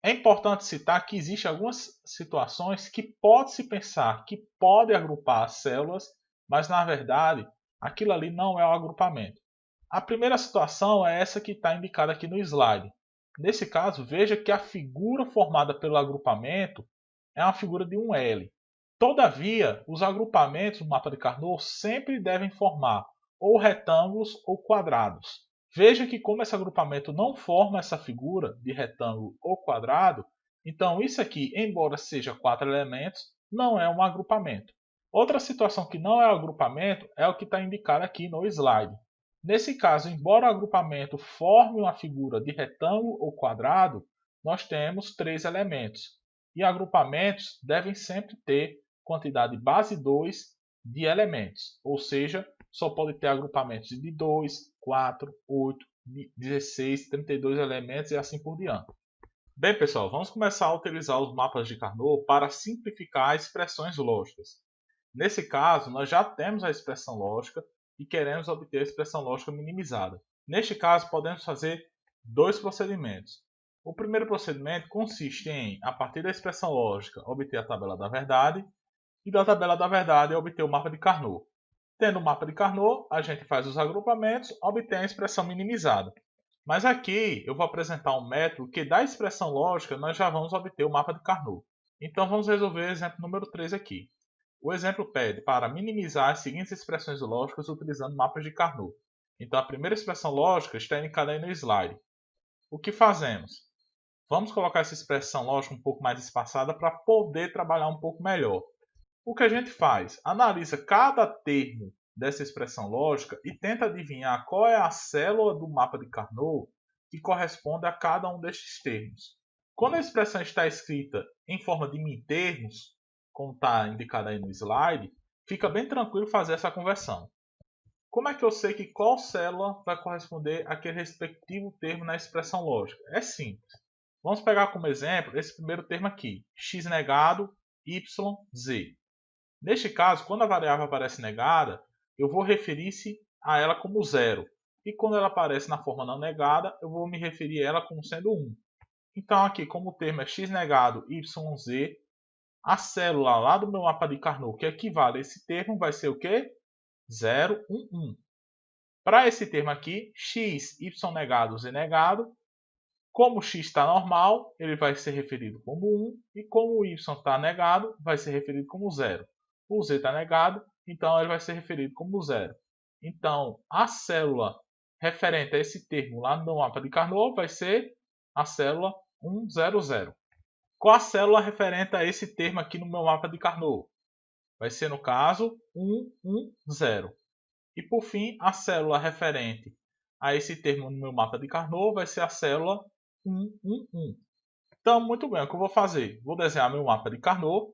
É importante citar que existem algumas situações que pode-se pensar que pode agrupar as células, mas na verdade aquilo ali não é o agrupamento. A primeira situação é essa que está indicada aqui no slide. Nesse caso, veja que a figura formada pelo agrupamento é uma figura de um L. Todavia, os agrupamentos no mapa de Carnot sempre devem formar ou retângulos ou quadrados. Veja que como esse agrupamento não forma essa figura de retângulo ou quadrado, então isso aqui, embora seja 4 elementos, não é um agrupamento. Outra situação que não é agrupamento é o que está indicado aqui no slide. Nesse caso, embora o agrupamento forme uma figura de retângulo ou quadrado, nós temos 3 elementos. E agrupamentos devem sempre ter quantidade base 2 de elementos, ou seja, só pode ter agrupamentos de 2, 4, 8, 16, 32 elementos e assim por diante. Bem, pessoal, vamos começar a utilizar os mapas de Carnot para simplificar expressões lógicas. Nesse caso, nós já temos a expressão lógica e queremos obter a expressão lógica minimizada. Neste caso, podemos fazer dois procedimentos. O primeiro procedimento consiste em, a partir da expressão lógica, obter a tabela da verdade e da tabela da verdade obter o mapa de Carnot. Tendo o mapa de Carnot, a gente faz os agrupamentos, obtém a expressão minimizada. Mas aqui eu vou apresentar um método que da expressão lógica nós já vamos obter o mapa de Carnot. Então vamos resolver o exemplo número 3 aqui. O exemplo pede para minimizar as seguintes expressões lógicas utilizando mapas de Carnot. Então a primeira expressão lógica está indicada aí no slide. O que fazemos? Vamos colocar essa expressão lógica um pouco mais espaçada para poder trabalhar um pouco melhor. O que a gente faz? Analisa cada termo dessa expressão lógica e tenta adivinhar qual é a célula do mapa de Carnot que corresponde a cada um destes termos. Quando a expressão está escrita em forma de min-termos, como está indicado aí no slide, fica bem tranquilo fazer essa conversão. Como é que eu sei que qual célula vai corresponder àquele respectivo termo na expressão lógica? É simples. Vamos pegar como exemplo esse primeiro termo aqui, x negado, y, z. Neste caso, quando a variável aparece negada, eu vou referir-se a ela como zero. E quando ela aparece na forma não negada, eu vou me referir a ela como sendo 1. Então aqui, como o termo é x negado, y, z, a célula lá do meu mapa de Carnot que equivale a esse termo vai ser o quê? 0, 1, 1. Para esse termo aqui, x, y negado, z negado, como o x está normal, ele vai ser referido como 1, e como o y está negado, vai ser referido como 0. O z está negado, então ele vai ser referido como 0. Então, a célula referente a esse termo lá no mapa de Carnot vai ser a célula 100. Qual a célula referente a esse termo aqui no meu mapa de Carnot? Vai ser, no caso, 110. E, por fim, a célula referente a esse termo no meu mapa de Carnot vai ser a célula 111. Então, muito bem, o que eu vou fazer? Vou desenhar meu mapa de Carnot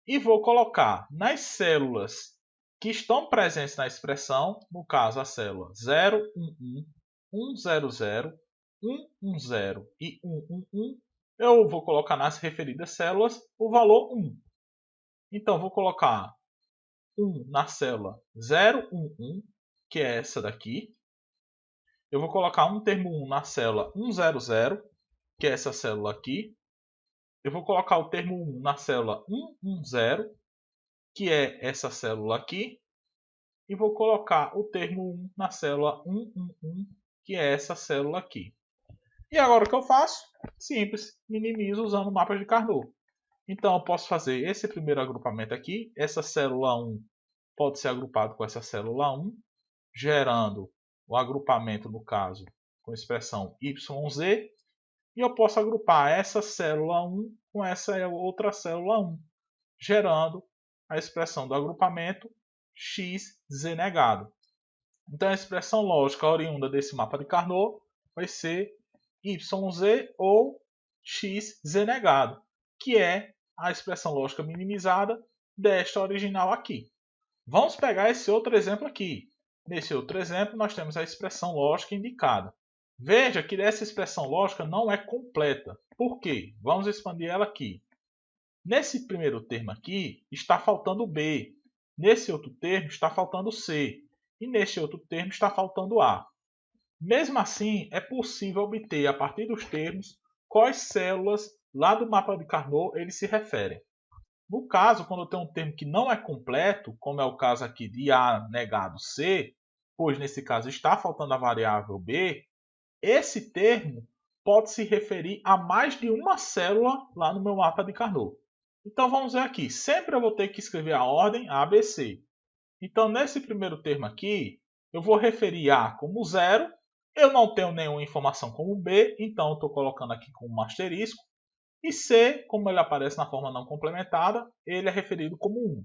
e vou colocar nas células que estão presentes na expressão, no caso a célula 0, 1, 1, 100, 110 e 111, eu vou colocar nas referidas células o valor 1. Então, vou colocar 1 na célula 011, que é essa daqui. Eu vou colocar um termo 1 na célula 100, que é essa célula aqui. Eu vou colocar o termo 1 na célula 110, que é essa célula aqui. E vou colocar o termo 1 na célula 111, que é essa célula aqui. E agora o que eu faço? Simples, minimizo usando o mapa de Carnot. Então eu posso fazer esse primeiro agrupamento aqui. Essa célula 1 pode ser agrupado com essa célula 1, gerando o agrupamento, no caso, com a expressão YZ. E eu posso agrupar essa célula 1 com essa outra célula 1, gerando a expressão do agrupamento XZ negado. Então a expressão lógica oriunda desse mapa de Carnot vai ser YZ ou XZ negado, que é a expressão lógica minimizada desta original aqui. Vamos pegar esse outro exemplo aqui. Nesse outro exemplo, nós temos a expressão lógica indicada. Veja que essa expressão lógica não é completa. Por quê? Vamos expandir ela aqui. Nesse primeiro termo aqui, está faltando B. Nesse outro termo, está faltando C. E neste outro termo, está faltando A. Mesmo assim, é possível obter, a partir dos termos, quais células lá do mapa de Carnot eles se referem. No caso, quando eu tenho um termo que não é completo, como é o caso aqui de A negado C, pois nesse caso está faltando a variável B, esse termo pode se referir a mais de uma célula lá no meu mapa de Carnot. Então vamos ver aqui, sempre eu vou ter que escrever a ordem ABC. Então nesse primeiro termo aqui, eu vou referir A como 0, eu não tenho nenhuma informação como B, então eu estou colocando aqui como um asterisco, e C, como ele aparece na forma não complementada, ele é referido como 1.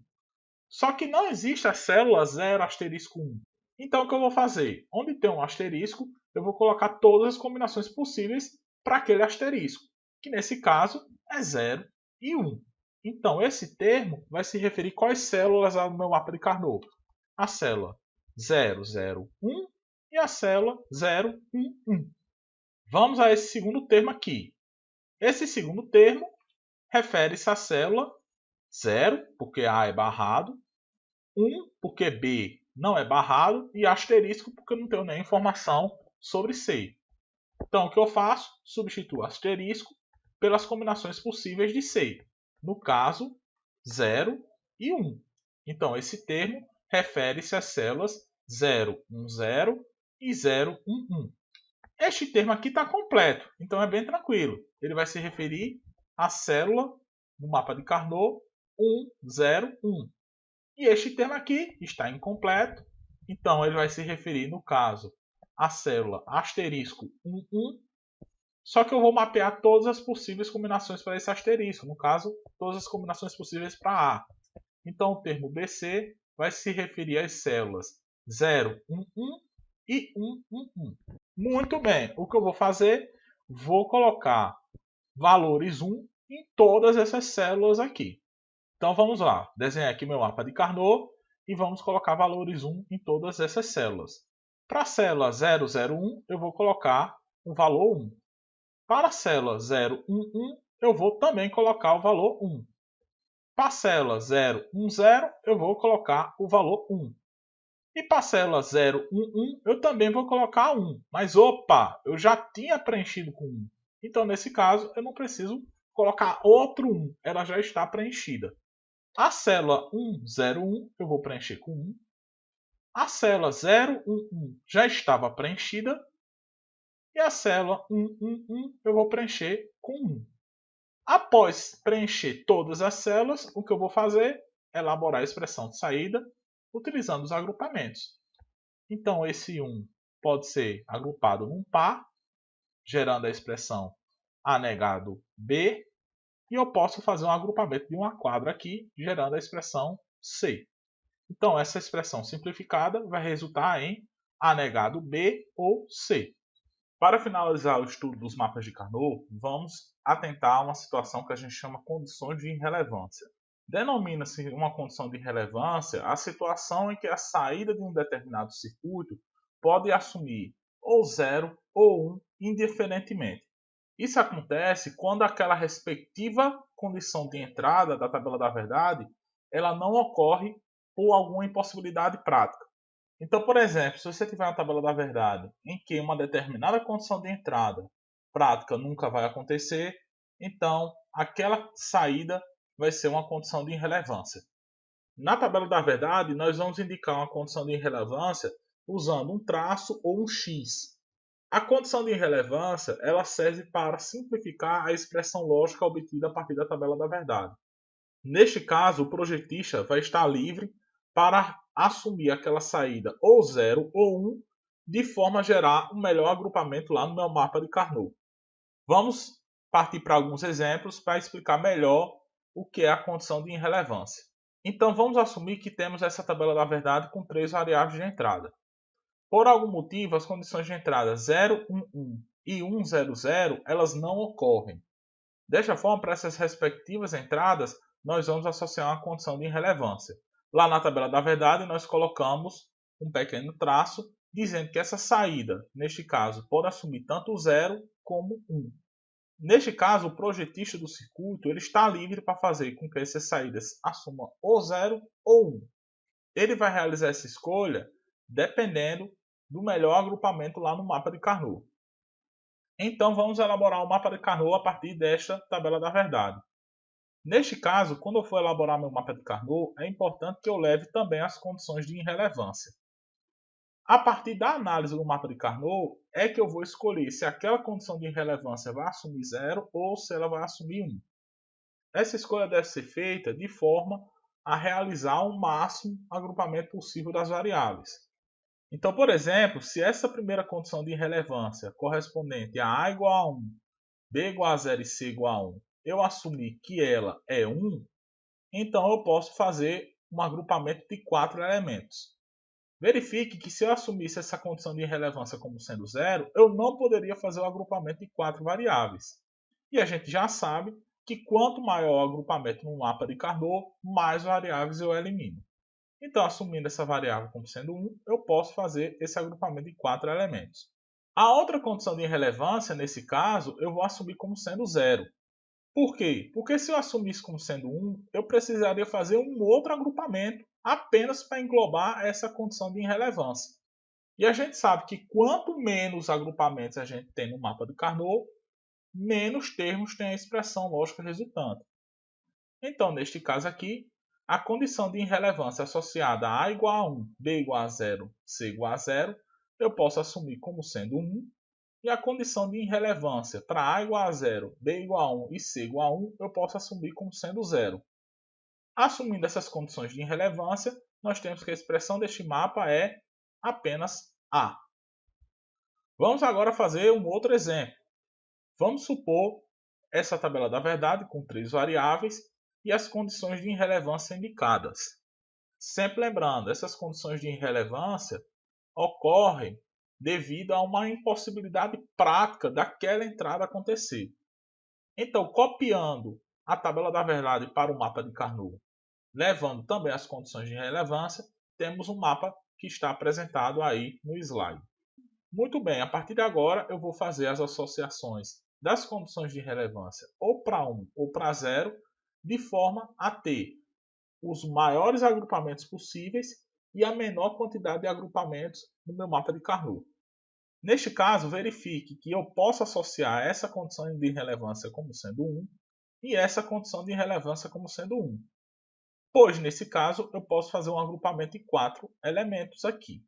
Só que não existe a célula 0 asterisco 1. Então o que eu vou fazer? Onde tem um asterisco, eu vou colocar todas as combinações possíveis para aquele asterisco, que nesse caso é 0 e 1. Então esse termo vai se referir quais células no meu mapa de Carnot? A célula 0, 0, 1 e a célula 0, 1, 1. Vamos a esse segundo termo aqui. Esse segundo termo refere-se à célula 0, porque A é barrado, 1, porque B não é barrado, e asterisco, porque eu não tenho nenhuma informação sobre C. Então, o que eu faço? Substituo asterisco pelas combinações possíveis de C. No caso, 0 e 1. Então, esse termo refere-se às células 0, 1, 0 e 0, 1, 1. Este termo aqui está completo, então é bem tranquilo. Ele vai se referir à célula do mapa de Carnot 1, 0, 1. E este termo aqui está incompleto, então ele vai se referir, no caso, à célula asterisco 1, 1. Só que eu vou mapear todas as possíveis combinações para esse asterisco, no caso, todas as combinações possíveis para A. Então o termo BC vai se referir às células 0, 1, 1 e 1, 1, 1. Muito bem, o que eu vou fazer? Vou colocar valores 1 em todas essas células aqui. Então vamos lá, desenhar aqui meu mapa de Carnot e vamos colocar valores 1 em todas essas células. Para a célula 001, eu vou colocar o valor 1. Para a célula 011, eu vou também colocar o valor 1. Para a célula 010, eu vou colocar o valor 1. E para a célula 011, eu também vou colocar 1. Mas opa, eu já tinha preenchido com 1. Então nesse caso, eu não preciso colocar outro 1. Ela já está preenchida. A célula 101 eu vou preencher com 1. A célula 011 já estava preenchida. E a célula 111 eu vou preencher com 1. Após preencher todas as células, o que eu vou fazer é elaborar a expressão de saída utilizando os agrupamentos. Então esse 1 pode ser agrupado num par, gerando a expressão A negado B. E eu posso fazer um agrupamento de uma quadra aqui, gerando a expressão C. Então, essa expressão simplificada vai resultar em A negado B ou C. Para finalizar o estudo dos mapas de Carnot, vamos atentar a uma situação que a gente chama condições de irrelevância. Denomina-se uma condição de irrelevância a situação em que a saída de um determinado circuito pode assumir ou 0 ou 1 indiferentemente. Isso acontece quando aquela respectiva condição de entrada da tabela da verdade ela não ocorre por alguma impossibilidade prática. Então, por exemplo, se você tiver uma tabela da verdade em que uma determinada condição de entrada prática nunca vai acontecer, então aquela saída vai ser uma condição de irrelevância. Na tabela da verdade, nós vamos indicar uma condição de irrelevância usando um traço ou um X. A condição de irrelevância ela serve para simplificar a expressão lógica obtida a partir da tabela da verdade. Neste caso, o projetista vai estar livre para assumir aquela saída ou 0 ou 1, de forma a gerar um melhor agrupamento lá no meu mapa de Carnot. Vamos partir para alguns exemplos para explicar melhor o que é a condição de irrelevância. Então vamos assumir que temos essa tabela da verdade com 3 variáveis de entrada. Por algum motivo, as condições de entrada 0, 1, 1 e 1, 0, 0 elas não ocorrem. Desta forma, para essas respectivas entradas, nós vamos associar uma condição de irrelevância. Lá na tabela da verdade, nós colocamos um pequeno traço dizendo que essa saída, neste caso, pode assumir tanto o 0 como 1. Neste caso, o projetista do circuito ele está livre para fazer com que essas saídas assumam ou 0 ou 1. Ele vai realizar essa escolha dependendo do melhor agrupamento lá no mapa de Carnot. Então vamos elaborar o mapa de Carnot a partir desta tabela da verdade. Neste caso, quando eu for elaborar meu mapa de Carnot, é importante que eu leve também as condições de irrelevância. A partir da análise do mapa de Carnot, é que eu vou escolher se aquela condição de irrelevância vai assumir 0 ou se ela vai assumir 1. Essa escolha deve ser feita de forma a realizar o máximo agrupamento possível das variáveis. Então, por exemplo, se essa primeira condição de irrelevância correspondente a A igual a 1, B igual a 0 e C igual a 1, eu assumir que ela é 1, então eu posso fazer um agrupamento de 4 elementos. Verifique que se eu assumisse essa condição de irrelevância como sendo 0, eu não poderia fazer o agrupamento de 4 variáveis. E a gente já sabe que quanto maior o agrupamento no mapa de Carnot, mais variáveis eu elimino. Então, assumindo essa variável como sendo 1, eu posso fazer esse agrupamento de 4 elementos. A outra condição de irrelevância, nesse caso, eu vou assumir como sendo 0. Por quê? Porque se eu assumisse como sendo 1, eu precisaria fazer um outro agrupamento apenas para englobar essa condição de irrelevância. E a gente sabe que quanto menos agrupamentos a gente tem no mapa de Carnot, menos termos tem a expressão lógica resultante. Então, neste caso aqui, a condição de irrelevância associada a A igual a 1, B igual a 0, C igual a 0, eu posso assumir como sendo 1, e a condição de irrelevância para A igual a 0, B igual a 1 e C igual a 1, eu posso assumir como sendo 0. Assumindo essas condições de irrelevância, nós temos que a expressão deste mapa é apenas A. Vamos agora fazer um outro exemplo. Vamos supor essa tabela da verdade com 3 variáveis e as condições de irrelevância indicadas. Sempre lembrando, essas condições de irrelevância ocorrem devido a uma impossibilidade prática daquela entrada acontecer. Então, copiando a tabela da verdade para o mapa de Carnot, levando também as condições de relevância, temos um mapa que está apresentado aí no slide. Muito bem, a partir de agora eu vou fazer as associações das condições de relevância ou para 1 ou para 0, de forma a ter os maiores agrupamentos possíveis e a menor quantidade de agrupamentos no meu mapa de Carnot. Neste caso, verifique que eu posso associar essa condição de relevância como sendo 1 e essa condição de relevância como sendo 1. Pois, nesse caso, eu posso fazer um agrupamento de 4 elementos aqui.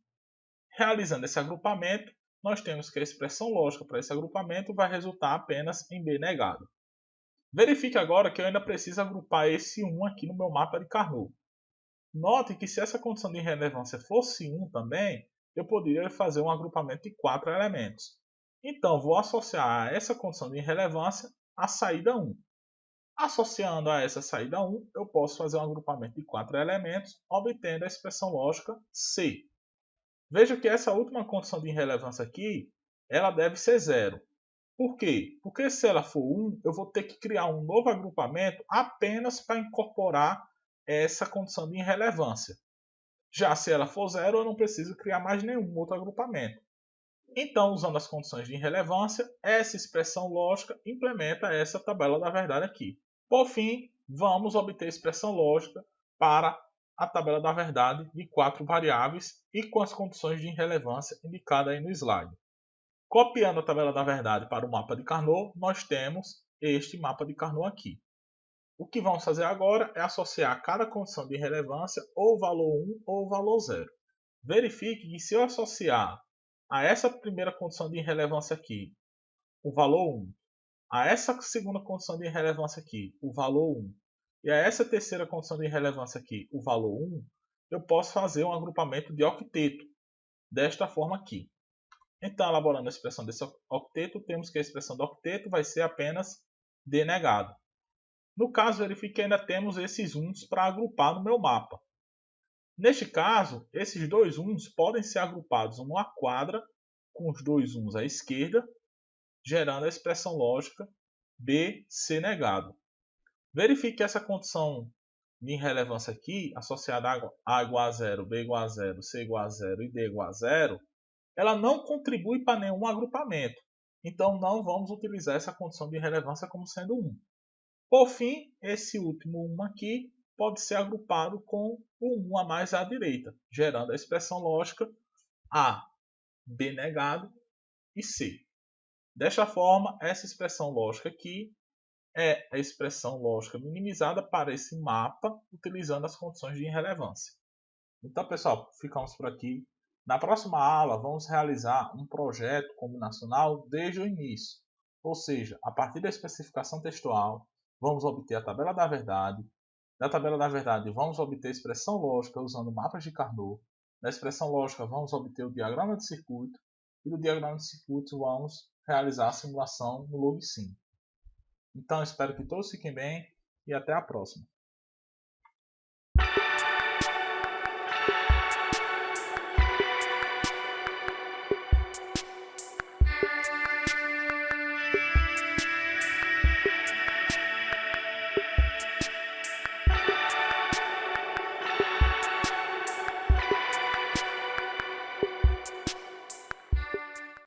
Realizando esse agrupamento, nós temos que a expressão lógica para esse agrupamento vai resultar apenas em B negado. Verifique agora que eu ainda preciso agrupar esse 1 aqui no meu mapa de Carnot. Note que se essa condição de relevância fosse 1 também, eu poderia fazer um agrupamento de 4 elementos. Então, vou associar a essa condição de relevância a saída 1. Associando a essa saída 1, eu posso fazer um agrupamento de 4 elementos, obtendo a expressão lógica C. Veja que essa última condição de irrelevância aqui, ela deve ser 0. Por quê? Porque se ela for 1, eu vou ter que criar um novo agrupamento apenas para incorporar essa condição de irrelevância. Já se ela for 0, eu não preciso criar mais nenhum outro agrupamento. Então, usando as condições de irrelevância, essa expressão lógica implementa essa tabela da verdade aqui. Por fim, vamos obter a expressão lógica para a tabela da verdade de 4 variáveis e com as condições de irrelevância indicadas aí no slide. Copiando a tabela da verdade para o mapa de Carnot, nós temos este mapa de Carnot aqui. O que vamos fazer agora é associar cada condição de relevância ou o valor 1 ou o valor 0. Verifique que se eu associar a essa primeira condição de irrelevância aqui o valor 1, a essa segunda condição de irrelevância aqui o valor 1 e a essa terceira condição de irrelevância aqui o valor 1, eu posso fazer um agrupamento de octeto, desta forma aqui. Então, elaborando a expressão desse octeto, temos que a expressão do octeto vai ser apenas D negado. No caso, verifique que ainda temos esses 1s para agrupar no meu mapa. Neste caso, esses dois 1s podem ser agrupados numa quadra, com os dois 1s à esquerda, gerando a expressão lógica BC negado. Verifique que essa condição de irrelevância aqui, associada a A igual a 0, B igual a 0, C igual a 0 e D igual a 0, ela não contribui para nenhum agrupamento. Então, não vamos utilizar essa condição de irrelevância como sendo 1. Por fim, esse último 1 aqui pode ser agrupado com o 1 a mais à direita, gerando a expressão lógica A, B negado e C. Desta forma, essa expressão lógica aqui é a expressão lógica minimizada para esse mapa, utilizando as condições de irrelevância. Então, pessoal, ficamos por aqui. Na próxima aula, vamos realizar um projeto combinacional desde o início. Ou seja, a partir da especificação textual, vamos obter a tabela da verdade. Da tabela da verdade, vamos obter a expressão lógica usando mapas de Carnot. Da expressão lógica, vamos obter o diagrama de circuito. E do diagrama de circuito, vamos realizar a simulação no LogSim. Então, espero que todos fiquem bem e até a próxima.